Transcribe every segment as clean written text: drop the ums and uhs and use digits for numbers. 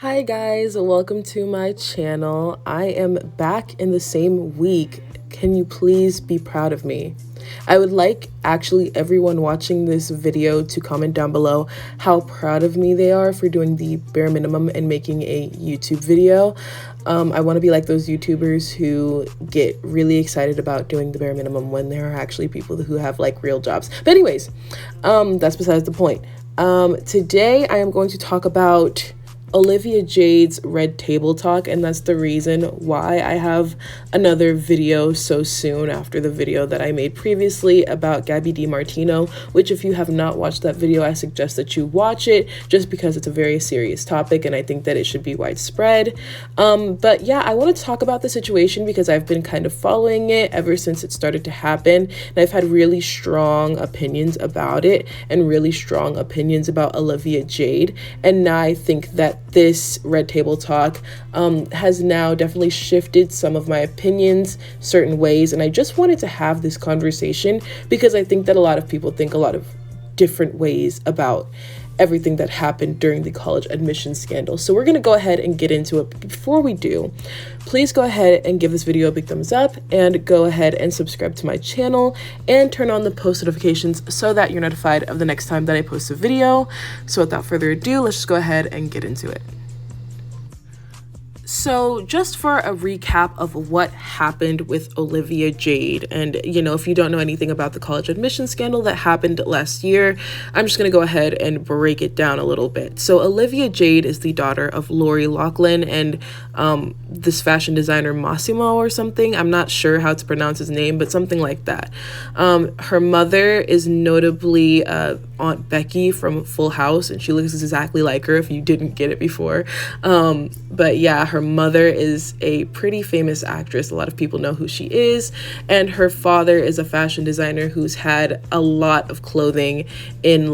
Hi guys, welcome to my channel. I am back in the same week. Can you please be proud of me? I would like actually everyone watching this video to comment down below how proud of me they are for doing the bare minimum and making a YouTube video. I want to be like those YouTubers who get really excited about doing the bare minimum when there are actually people who have like real jobs. But anyways, that's besides the point. Today I am going to talk about Olivia Jade's Red Table Talk, and that's the reason why I have another video so soon after the video that I made previously about Gabby DiMartino, which if you have not watched that video, I suggest that you watch it just because it's a very serious topic and I think that it should be widespread. But yeah, I want to talk about the situation because I've been kind of following it ever since it started to happen, and I've had really strong opinions about it and really strong opinions about Olivia Jade, and now I think that this Red Table Talk has now definitely shifted some of my opinions certain ways, and I just wanted to have this conversation because I think that a lot of people think a lot of different ways about everything that happened during the college admissions scandal. So we're going to go ahead and get into it. But before we do, please go ahead and give this video a big thumbs up and go ahead and subscribe to my channel and turn on the post notifications so that you're notified of the next time that I post a video. So without further ado, let's just go ahead and get into it. So just for a recap of what happened with Olivia Jade, and if you don't know anything about the college admissions scandal that happened last year, I'm just going to go ahead and break it down a little bit. So Olivia Jade is the daughter of Lori Loughlin and this fashion designer Massimo or something. I'm not sure how to pronounce his name, but something like that. Her mother is notably Aunt Becky from Full House, and she looks exactly like her if you didn't get it before. But yeah, her mother is a pretty famous actress. A lot of people know who she is. And her father is a fashion designer who's had a lot of clothing in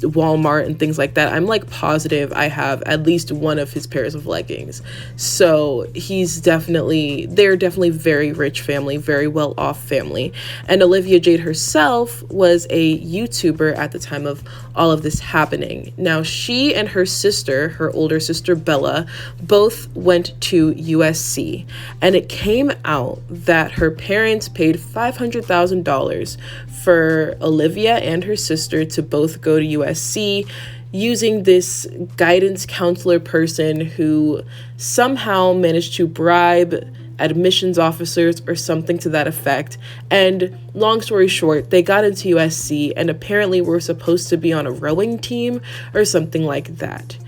Walmart and things like that. I'm like positive I have at least one of his pairs of leggings. So they're definitely very rich family, very well off family. And Olivia Jade herself was a YouTuber at the time of all of this happening. Now she and her sister, her older sister Bella, both went to USC, and it came out that her parents paid $500,000 for Olivia and her sister to both go to USC using this guidance counselor person who somehow managed to bribe admissions officers or something to that effect. And long story short, they got into USC and apparently were supposed to be on a rowing team or something like that.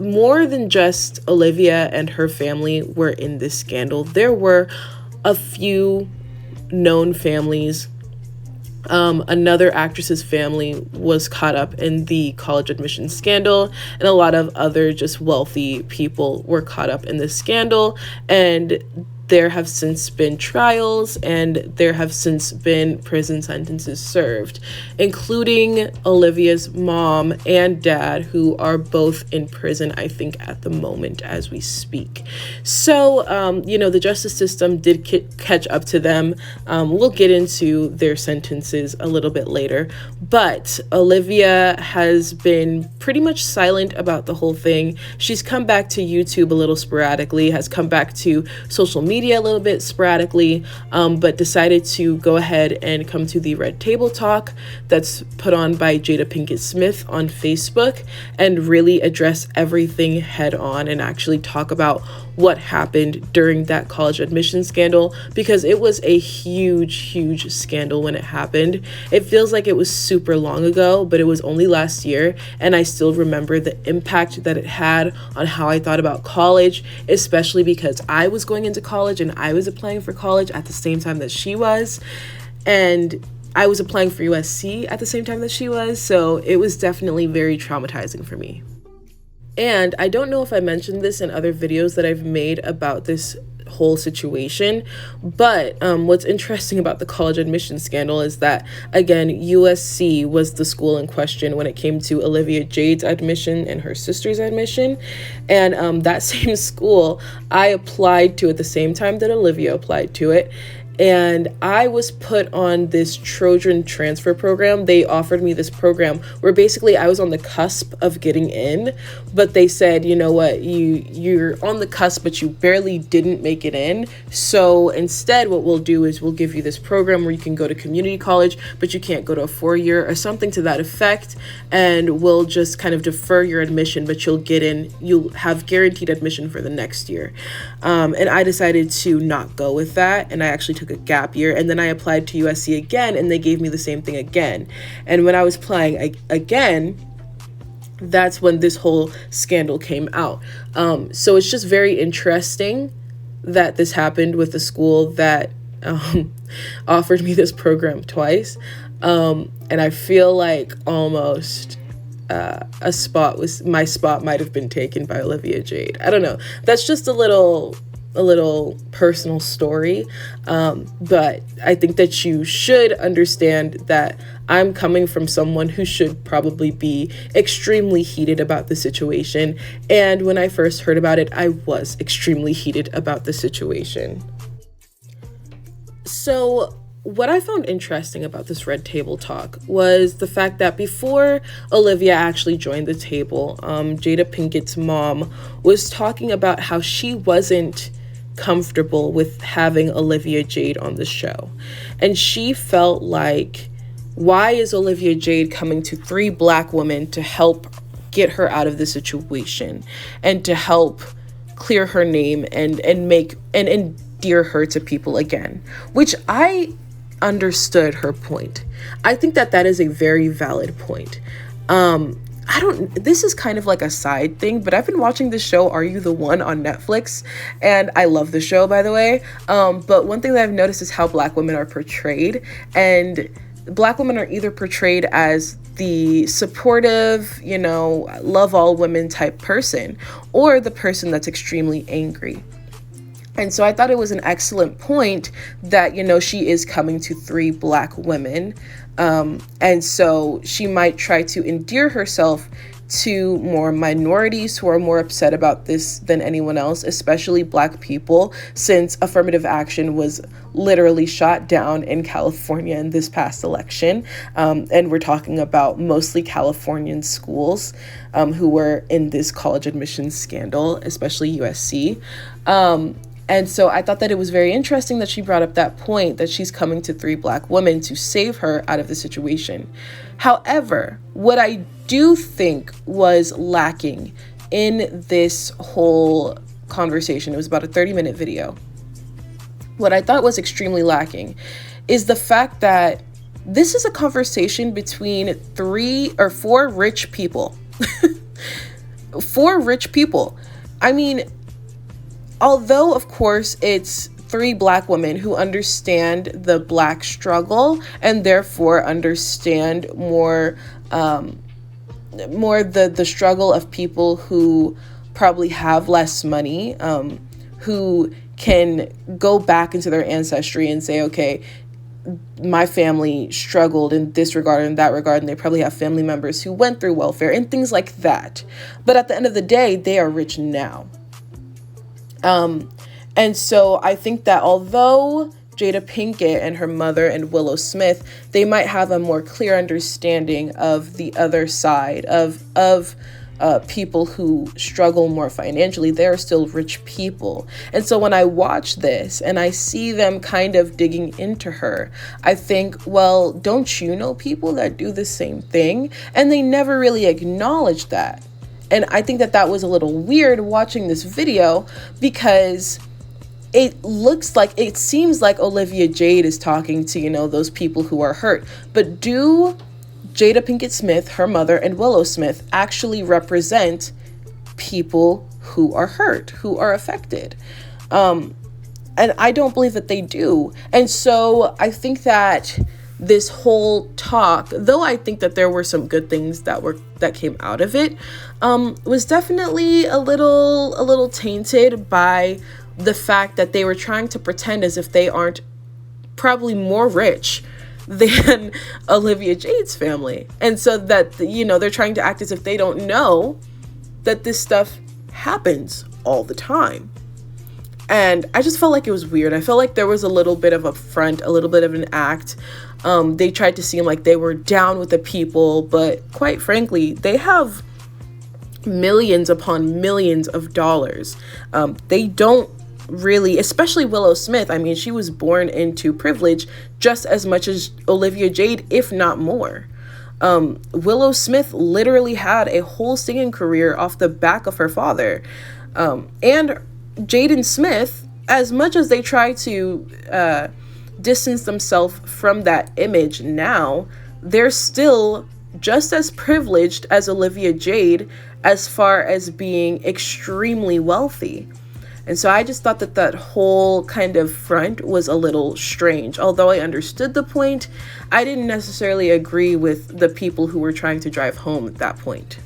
More than just Olivia and her family were in this scandal. There were a few known families. Another actress's family was caught up in the college admissions scandal, and a lot of other just wealthy people were caught up in this scandal, and there have since been trials and there have since been prison sentences served, including Olivia's mom and dad, who are both in prison, I think, at the moment as we speak. So, the justice system did catch up to them. We'll get into their sentences a little bit later, but Olivia has been pretty much silent about the whole thing. She's come back to YouTube a little sporadically, has come back to social media a little bit sporadically, but decided to go ahead and come to the Red Table Talk that's put on by Jada Pinkett-Smith on Facebook and really address everything head on and actually talk about what happened during that college admissions scandal, because it was a huge scandal when it happened. It feels like it was super long ago, but it was only last year, and I still remember the impact that it had on how I thought about college, especially because I was going into college and I was applying for college at the same time that she was, and I was applying for USC at the same time that she was, so it was definitely very traumatizing for me. And I don't know if I mentioned this in other videos that I've made about this whole situation, but what's interesting about the college admissions scandal is that, again, USC was the school in question when it came to Olivia Jade's admission and her sister's admission, and that same school I applied to at the same time that Olivia applied to it. And I was put on this Trojan transfer program. They offered me this program where basically I was on the cusp of getting in, but they said, you know what, you're on the cusp, but you barely didn't make it in. So instead, what we'll do is we'll give you this program where you can go to community college, but you can't go to a 4-year or something to that effect. And we'll just kind of defer your admission, but you'll have guaranteed admission for the next year. And I decided to not go with that. And I actually took a gap year, and then I applied to USC again, and they gave me the same thing again. And when I was applying again, that's when this whole scandal came out. So it's just very interesting that this happened with the school that offered me this program twice. And I feel like almost my spot might have been taken by Olivia Jade. I don't know. That's just a little personal story. But I think that you should understand that I'm coming from someone who should probably be extremely heated about the situation. And when I first heard about it, I was extremely heated about the situation. So what I found interesting about this Red Table Talk was the fact that before Olivia actually joined the table, Jada Pinkett's mom was talking about how she wasn't comfortable with having Olivia Jade on the show. And she felt like, why is Olivia Jade coming to 3 Black women to help get her out of the situation and to help clear her name and endear her to people again? Which I understood her point. I think that is a very valid point. This is kind of like a side thing, but I've been watching this show, Are You the One, on Netflix, and I love the show, by the way. But one thing that I've noticed is how Black women are portrayed, and Black women are either portrayed as the supportive, love all women type person, or the person that's extremely angry. And so I thought it was an excellent point that, she is coming to 3 Black women. And so she might try to endear herself to more minorities who are more upset about this than anyone else, especially Black people, since affirmative action was literally shot down in California in this past election. And we're talking about mostly Californian schools who were in this college admissions scandal, especially USC. And so I thought that it was very interesting that she brought up that point, that she's coming to 3 Black women to save her out of the situation. However, what I do think was lacking in this whole conversation, it was about a 30-minute video. What I thought was extremely lacking is the fact that this is a conversation between 3 or 4 rich people. 4 rich people. I mean, although, of course, it's 3 Black women who understand the Black struggle and therefore understand more the struggle of people who probably have less money, who can go back into their ancestry and say, okay, my family struggled in this regard and that regard, and they probably have family members who went through welfare and things like that. But at the end of the day, they are rich now. And so I think that although Jada Pinkett and her mother and Willow Smith, they might have a more clear understanding of the other side of people who struggle more financially, they're still rich people. And so when I watch this and I see them kind of digging into her, I think, well, don't you know people that do the same thing? And they never really acknowledge that. And I think that was a little weird watching this video, because it seems like Olivia Jade is talking to, those people who are hurt. But do Jada Pinkett-Smith, her mother, and Willow Smith actually represent people who are hurt, who are affected? And I don't believe that they do. And so I think that this whole talk, though I think that there were some good things that came out of it, was definitely a little tainted by the fact that they were trying to pretend as if they aren't probably more rich than Olivia Jade's family. And so that, they're trying to act as if they don't know that this stuff happens all the time. And I just felt like it was weird. I felt like there was a little bit of a front, a little bit of an act. They tried to seem like they were down with the people, but quite frankly, they have millions upon millions of dollars. They don't really, especially Willow Smith. I mean, she was born into privilege just as much as Olivia Jade, if not more. Willow Smith literally had a whole singing career off the back of her father. And Jaden Smith, as much as they try to distance themselves from that image now, they're still just as privileged as Olivia Jade as far as being extremely wealthy. And so I just thought that that whole kind of front was a little strange. Although I understood the point, I didn't necessarily agree with the people who were trying to drive home at that point.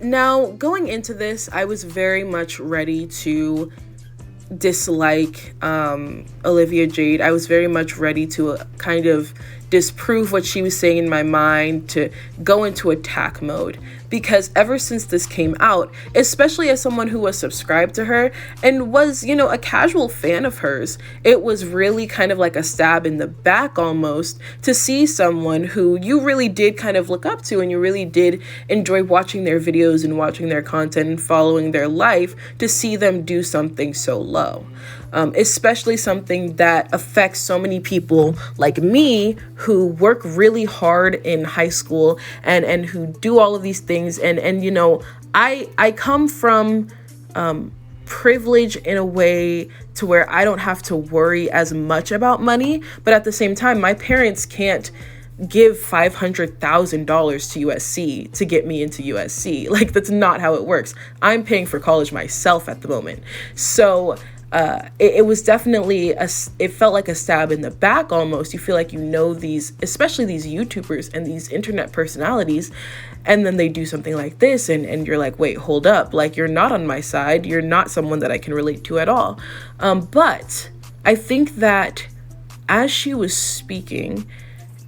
Now, going into this, I was very much ready to dislike Olivia Jade. I was very much ready to kind of disprove what she was saying in my mind, to go into attack mode, because ever since this came out, especially as someone who was subscribed to her and was, a casual fan of hers, it was really kind of like a stab in the back almost to see someone who you really did kind of look up to and you really did enjoy watching their videos and watching their content and following their life, to see them do something so low. Especially something that affects so many people like me, who work really hard in high school and who do all of these things. And I come from privilege in a way to where I don't have to worry as much about money. But at the same time, my parents can't give $500,000 to USC to get me into USC. Like, that's not how it works. I'm paying for college myself at the moment. So it was definitely it felt like a stab in the back almost. You feel like these, especially these YouTubers and these internet personalities, and then they do something like this and you're like, wait, hold up, like, you're not on my side. You're not someone that I can relate to at all. But I think that as she was speaking,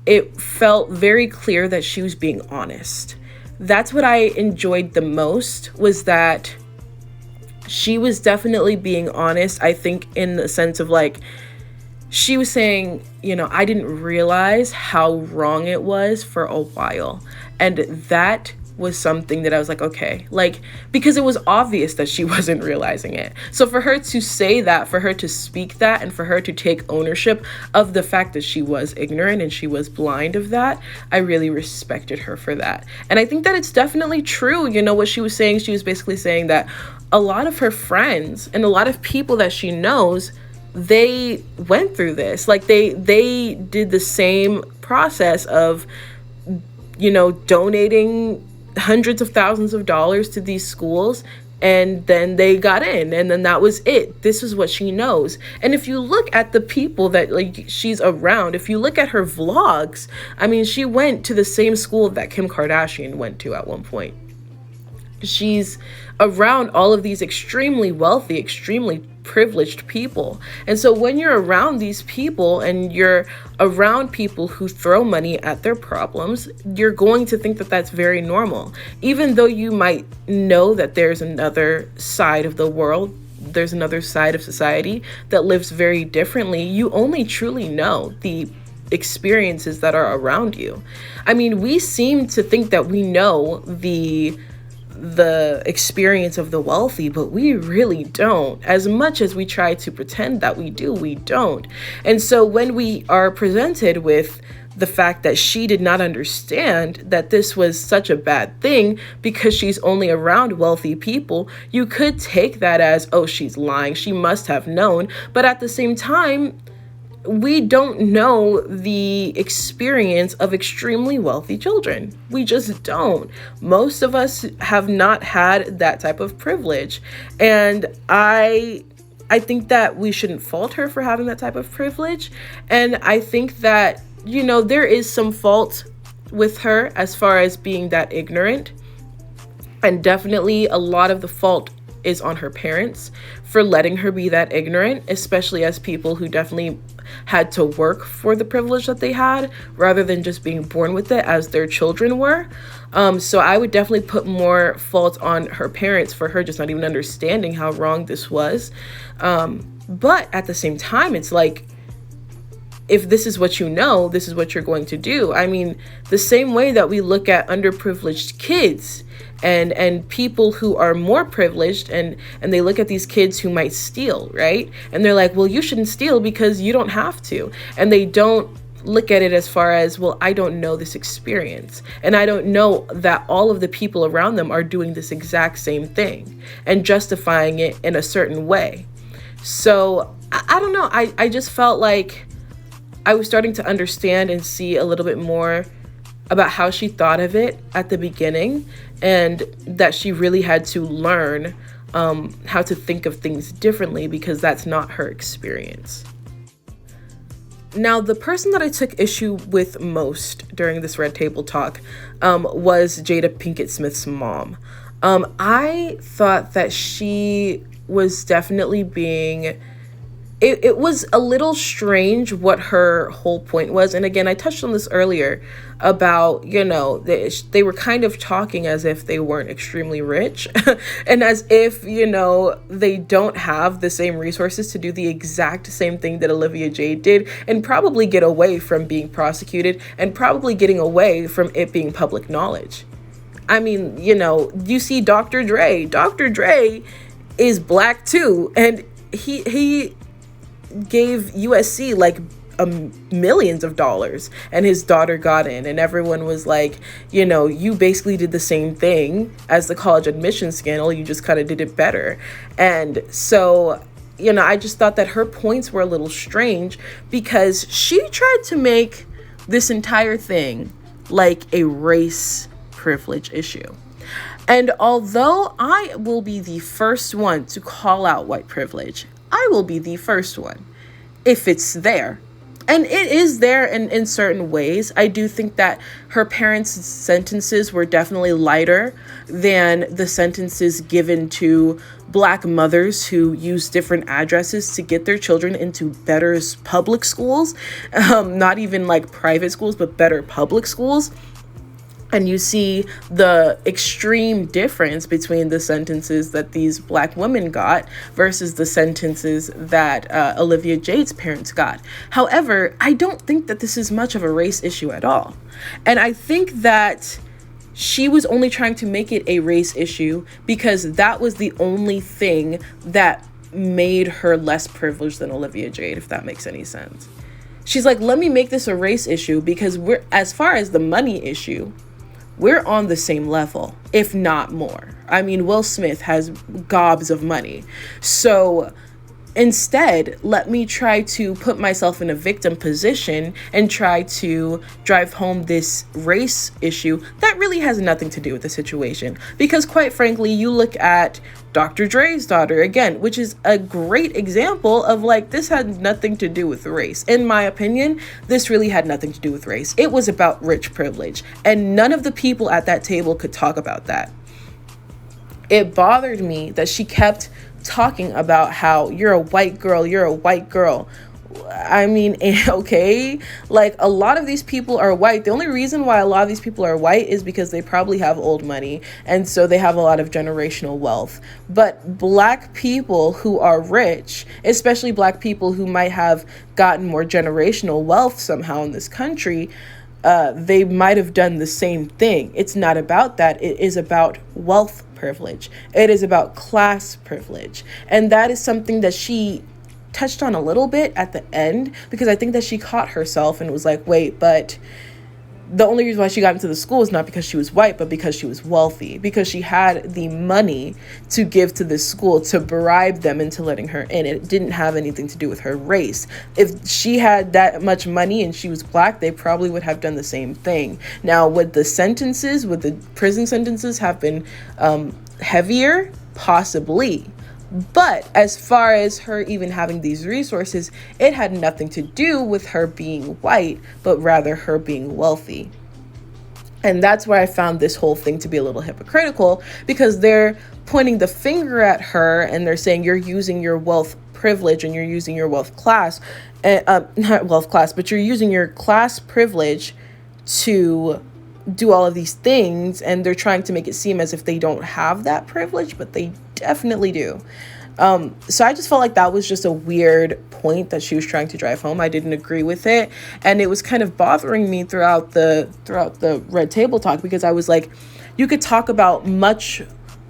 it felt very clear that she was being honest. That's what I enjoyed the most, was that she was definitely being honest. I think in the sense of, like, she was saying, I didn't realize how wrong it was for a while. And that was something that I was like, okay, like, because it was obvious that she wasn't realizing it. So for her to say that, for her to speak that, and for her to take ownership of the fact that she was ignorant and she was blind of that, I really respected her for that. And I think that it's definitely true. What she was saying, she was basically saying that a lot of her friends and a lot of people that she knows, they went through this. Like, they did the same process of, donating hundreds of thousands of dollars to these schools, and then they got in, and then that was it. This is what she knows. And if you look at the people that, like, she's around, if you look at her vlogs, I mean, she went to the same school that Kim Kardashian went to at one point. She's around all of these extremely wealthy, extremely privileged people. And so when you're around these people and you're around people who throw money at their problems, you're going to think that that's very normal. Even though you might know that there's another side of the world, there's another side of society that lives very differently, you only truly know the experiences that are around you. I mean, we seem to think that we know the experience of the wealthy, but we really don't. As much as we try to pretend that we do, we don't. And so when we are presented with the fact that she did not understand that this was such a bad thing because she's only around wealthy people, you could take that as, oh, she's lying, she must have known. But at the same time, we don't know the experience of extremely wealthy children. We just don't. Most of us have not had that type of privilege. And I think that we shouldn't fault her for having that type of privilege. And I think that, there is some fault with her as far as being that ignorant. And definitely a lot of the fault is on her parents for letting her be that ignorant, especially as people who definitely had to work for the privilege that they had rather than just being born with it as their children were. So I would definitely put more fault on her parents for her just not even understanding how wrong this was. But at the same time, it's like, if this is what you know, this is what you're going to do. I mean, the same way that we look at underprivileged kids and people who are more privileged, and they look at these kids who might steal, right? And they're like, well, you shouldn't steal because you don't have to. And they don't look at it as far as, well, I don't know this experience, and I don't know that all of the people around them are doing this exact same thing and justifying it in a certain way. So I don't know. I just felt like I was starting to understand and see a little bit more about how she thought of it at the beginning, and that she really had to learn how to think of things differently because that's not her experience. Now, the person that I took issue with most during this Red Table Talk was Jada Pinkett-Smith's mom. I thought that she was definitely being... It was a little strange what her whole point was. And again, I touched on this earlier about, they were kind of talking as if they weren't extremely rich and as if, they don't have the same resources to do the exact same thing that Olivia Jade did and probably get away from being prosecuted and probably getting away from it being public knowledge. I mean, you see Dr. Dre. Dr. Dre is black too. And he gave USC like millions of dollars, and his daughter got in, and everyone was like, you basically did the same thing as the college admission scandal, you just kind of did it better. And so I just thought that her points were a little strange because she tried to make this entire thing like a race privilege issue. And although I will be the first one to call out white privilege, I will be the first one if it's there. And it is there in certain ways. I do think that her parents' sentences were definitely lighter than the sentences given to Black mothers who use different addresses to get their children into better public schools, not even like private schools, but better public schools. And you see the extreme difference between the sentences that these Black women got versus the sentences that Olivia Jade's parents got. However, I don't think that this is much of a race issue at all. And I think that she was only trying to make it a race issue because that was the only thing that made her less privileged than Olivia Jade, if that makes any sense. She's like, let me make this a race issue because we're, as far as the money issue, we're on the same level, if not more. I mean, Will Smith has gobs of money. So instead, let me try to put myself in a victim position and try to drive home this race issue that really has nothing to do with the situation. Because quite frankly, you look at Dr. Dre's daughter again, which is a great example of like, this had nothing to do with race. In my opinion, this really had nothing to do with race. It was about rich privilege, and none of the people at that table could talk about that. It bothered me that she kept talking about how you're a white girl. I mean, okay, like a lot of these people are white. The only reason why a lot of these people are white is because they probably have old money, and so they have a lot of generational wealth. But Black people who are rich, especially Black people who might have gotten more generational wealth somehow in this country, they might have done the same thing. It's not about that. It is about wealth privilege. It is about class privilege. And that is something that she touched on a little bit at the end, because I think that she caught herself and was like, wait, but the only reason why she got into the school is not because she was white, but because she was wealthy, because she had the money to give to this school to bribe them into letting her in. It didn't have anything to do with her race. If she had that much money and she was Black, they probably would have done the same thing. Now, would the prison sentences have been heavier? Possibly. But as far as her even having these resources, it had nothing to do with her being white, but rather her being wealthy. And that's where I found this whole thing to be a little hypocritical, because they're pointing the finger at her and they're saying you're using your wealth privilege and you're using your wealth class, not wealth class, but you're using your class privilege to do all of these things, and they're trying to make it seem as if they don't have that privilege, but they definitely do. So I just felt like that was just a weird point that she was trying to drive home. I didn't agree with it, and it was kind of bothering me throughout the Red Table Talk, because I was like, you could talk about much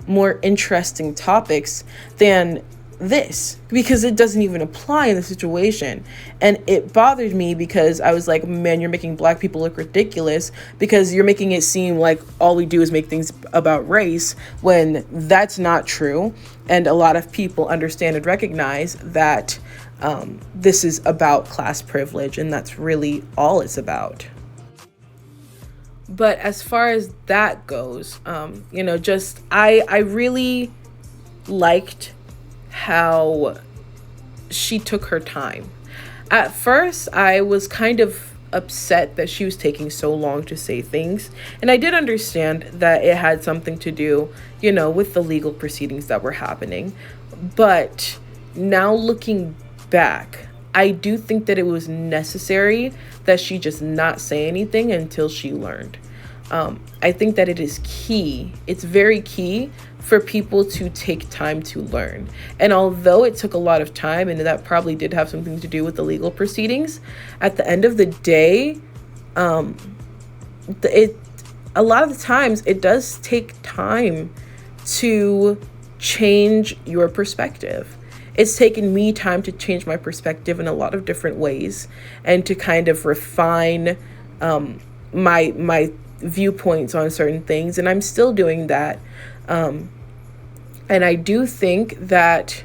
more interesting topics than this, because it doesn't even apply in the situation. And it bothered me because I was like, man, you're making Black people look ridiculous because you're making it seem like all we do is make things about race, when that's not true. And a lot of people understand and recognize that this is about class privilege, and that's really all it's about. But as far as that goes, I really liked how she took her time. At first, I was kind of upset that she was taking so long to say things. And I did understand that it had something to do, with the legal proceedings that were happening. But now looking back, I do think that it was necessary that she just not say anything until she learned. I think that it is key. It's very key for people to take time to learn. And although it took a lot of time, and that probably did have something to do with the legal proceedings, at the end of the day, a lot of the times it does take time to change your perspective. It's taken me time to change my perspective in a lot of different ways, and to kind of refine my viewpoints on certain things, and I'm still doing that. And I do think that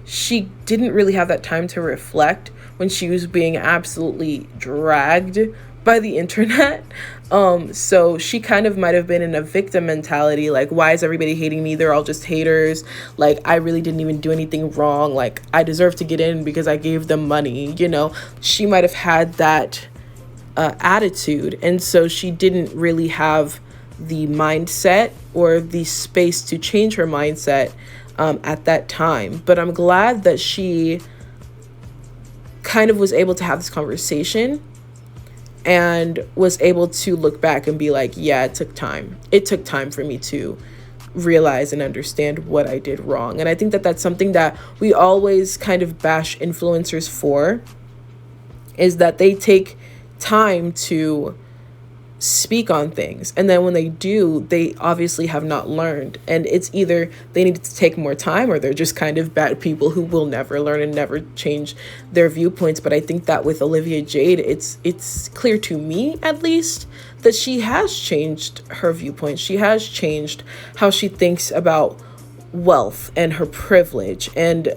she didn't really have that time to reflect when she was being absolutely dragged by the internet. So she kind of might have been in a victim mentality, like, why is everybody hating me? They're all just haters. Like, I really didn't even do anything wrong. Like, I deserve to get in because I gave them money. She might have had that attitude, and so she didn't really have the mindset or the space to change her mindset at that time. But I'm glad that she kind of was able to have this conversation and was able to look back and be like, yeah, it took time. It took time for me to realize and understand what I did wrong. And I think that that's something that we always kind of bash influencers for, is that they take time to speak on things, and then when they do, they obviously have not learned, and it's either they need to take more time, or they're just kind of bad people who will never learn and never change their viewpoints. But I think that with Olivia Jade, it's clear to me, at least, that she has changed her viewpoint. She has changed how she thinks about wealth and her privilege, and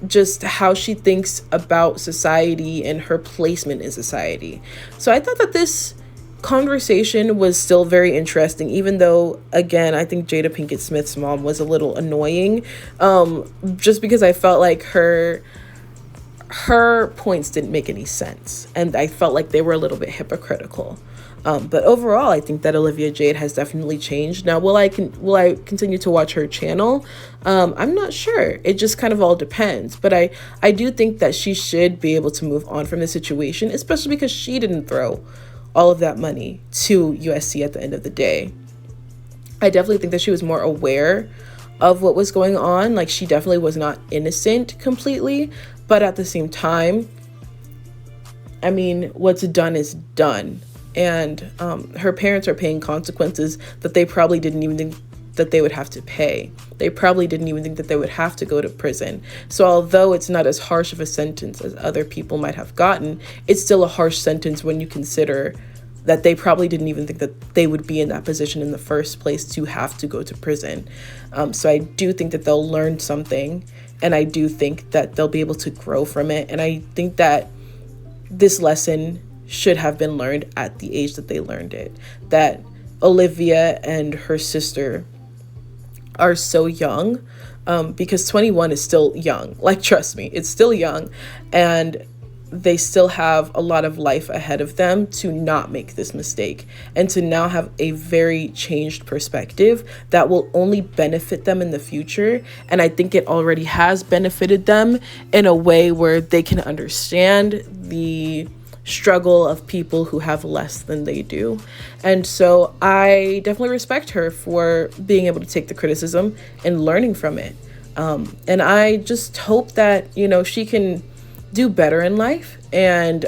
just how she thinks about society and her placement in society. So I thought that this conversation was still very interesting, even though, again, I think Jada Pinkett-Smith's mom was a little annoying, just because I felt like her points didn't make any sense, and I felt like they were a little bit hypocritical. But overall, I think that Olivia Jade has definitely changed. Now, will I continue to watch her channel? I'm not sure. It just kind of all depends. But I do think that she should be able to move on from the situation, especially because she didn't throw all of that money to USC at the end of the day. I definitely think that she was more aware of what was going on. Like, she definitely was not innocent completely. But at the same time, I mean, what's done is done. And her parents are paying consequences that they probably didn't even think that they would have to pay. They probably didn't even think that they would have to go to prison. So although it's not as harsh of a sentence as other people might have gotten, it's still a harsh sentence when you consider that they probably didn't even think that they would be in that position in the first place to have to go to prison. So I do think that they'll learn something, and I do think that they'll be able to grow from it. And I think that this lesson should have been learned at the age that they learned it, that Olivia and her sister are so young, because 21 is still young. Like, trust me, it's still young, and they still have a lot of life ahead of them to not make this mistake, and to now have a very changed perspective that will only benefit them in the future. And I think it already has benefited them in a way where they can understand the struggle of people who have less than they do. And so I definitely respect her for being able to take the criticism and learning from it. And I just hope that, you know, she can do better in life. And,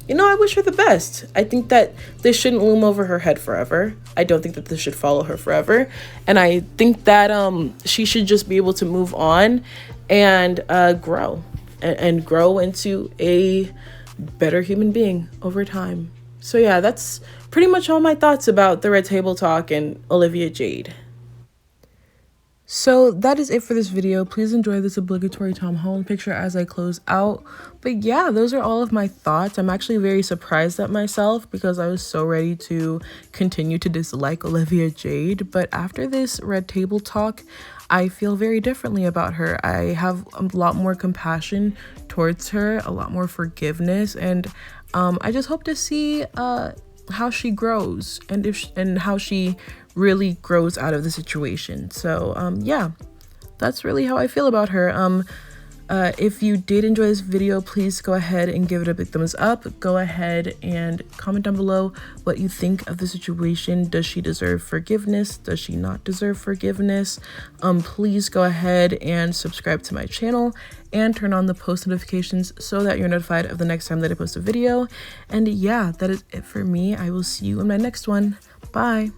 you know, I wish her the best. I think that this shouldn't loom over her head forever. I don't think that this should follow her forever. And I think that she should just be able to move on and grow and grow into a better human being over time. So yeah, that's pretty much all my thoughts about the Red Table Talk and Olivia Jade. So that is it for this video. Please enjoy this obligatory Tom Holland picture as I close out. But yeah, those are all of my thoughts. I'm actually very surprised at myself because I was so ready to continue to dislike Olivia Jade. But after this Red Table Talk, I feel very differently about her. I have a lot more compassion towards her, a lot more forgiveness, and I just hope to see how she grows and how she really grows out of the situation. So yeah, that's really how I feel about her. If you did enjoy this video, please go ahead and give it a big thumbs up. Go ahead and comment down below what you think of the situation. Does she deserve forgiveness? Does she not deserve forgiveness? Please go ahead and subscribe to my channel and turn on the post notifications so that you're notified of the next time that I post a video. And yeah, that is it for me. I will see you in my next one. Bye.